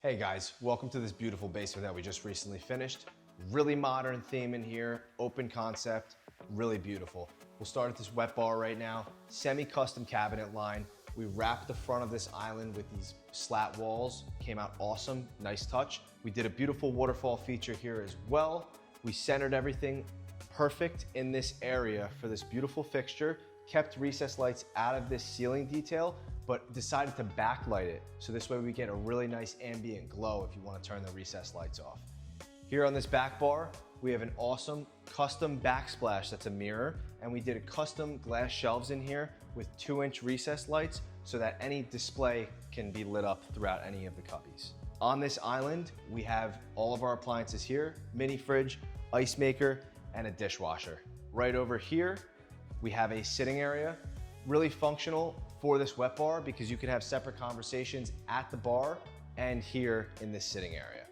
Hey guys, welcome to this beautiful basement that we just recently finished. Really modern theme in here, open concept, really beautiful. We'll start at this wet bar right now, semi-custom cabinet line. We wrapped the front of this island with these slat walls, came out awesome, nice touch. We did a beautiful waterfall feature here as well. We centered everything perfect in this area for this beautiful fixture, kept recessed lights out of this ceiling detail, but decided to backlight it. So this way we get a really nice ambient glow if you want to turn the recessed lights off. Here on this back bar, we have an awesome custom backsplash that's a mirror, and we did a custom glass shelves in here with 2-inch recessed lights so that any display can be lit up throughout any of the cubbies. On this island, we have all of our appliances here, mini fridge, ice maker, and a dishwasher. Right over here, we have a sitting area, really functional for this wet bar because you can have separate conversations at the bar and here in this sitting area.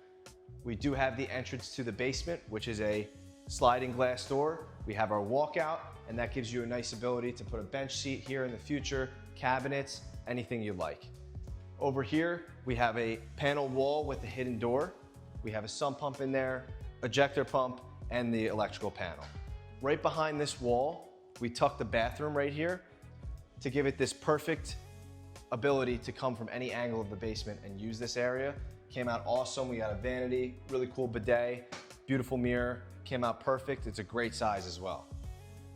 We do have the entrance to the basement, which is a sliding glass door. We have our walkout, and that gives you a nice ability to put a bench seat here in the future, cabinets, anything you like. Over here, we have a panel wall with a hidden door. We have a sump pump in there, ejector pump, and the electrical panel. Right behind this wall, we tucked the bathroom right here to give it this perfect ability to come from any angle of the basement and use this area. Came out awesome. We got a vanity, really cool bidet, beautiful mirror, came out perfect. It's a great size as well.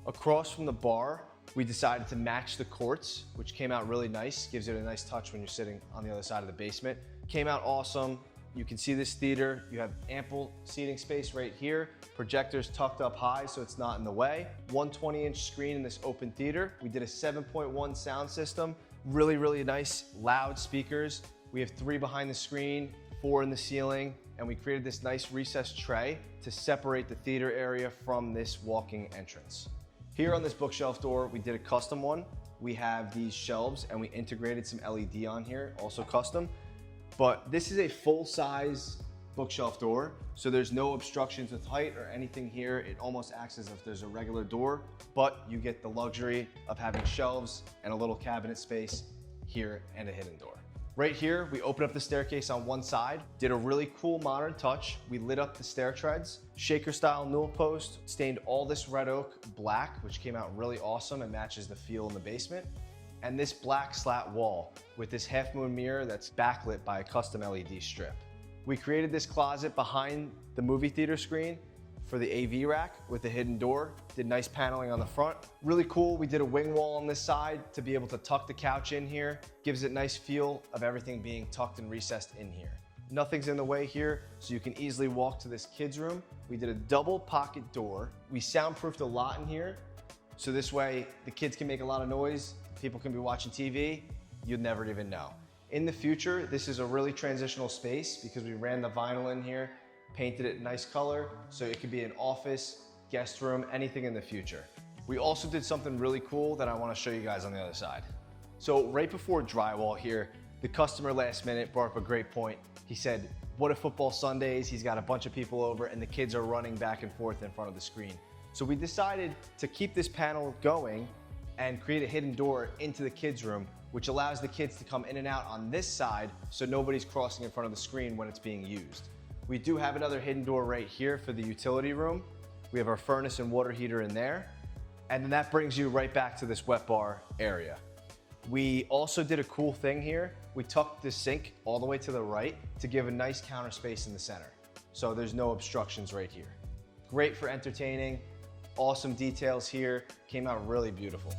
Across from the bar, we decided to match the quartz, which came out really nice. Gives it a nice touch when you're sitting on the other side of the basement. Came out awesome. You can see this theater. You have ample seating space right here. Projectors tucked up high so it's not in the way. 120-inch screen in this open theater. We did a 7.1 sound system. Really, really nice loud speakers. We have 3 behind the screen, 4 in the ceiling, and we created this nice recessed tray to separate the theater area from this walking entrance. Here on this bookshelf door, we did a custom one. We have these shelves and we integrated some LED on here, also custom. But this is a full-size bookshelf door, so there's no obstructions with height or anything here. It almost acts as if there's a regular door, but you get the luxury of having shelves and a little cabinet space here and a hidden door. Right here, we opened up the staircase on one side, did a really cool modern touch. We lit up the stair treads, shaker style newel post, stained all this red oak black, which came out really awesome and matches the feel in the basement. And this black slat wall with this half moon mirror that's backlit by a custom LED strip. We created this closet behind the movie theater screen for the AV rack with a hidden door. Did nice paneling on the front. Really cool. We did a wing wall on this side to be able to tuck the couch in here. Gives it nice feel of everything being tucked and recessed in here. Nothing's in the way here, so you can easily walk to this kids' room. We did a double pocket door. We soundproofed a lot in here, so this way the kids can make a lot of noise. People can be watching TV, you'd never even know. In the future, this is a really transitional space because we ran the vinyl in here, painted it nice color, so it could be an office, guest room, anything in the future. We also did something really cool that I wanna show you guys on the other side. So right before drywall here, the customer last minute brought up a great point. He said, what if football Sundays, he's got a bunch of people over and the kids are running back and forth in front of the screen. So we decided to keep this panel going and create a hidden door into the kids' room, which allows the kids to come in and out on this side so nobody's crossing in front of the screen when it's being used. We do have another hidden door right here for the utility room. We have our furnace and water heater in there. And then that brings you right back to this wet bar area. We also did a cool thing here. We tucked the sink all the way to the right to give a nice counter space in the center. So there's no obstructions right here. Great for entertaining. Awesome details here, came out really beautiful.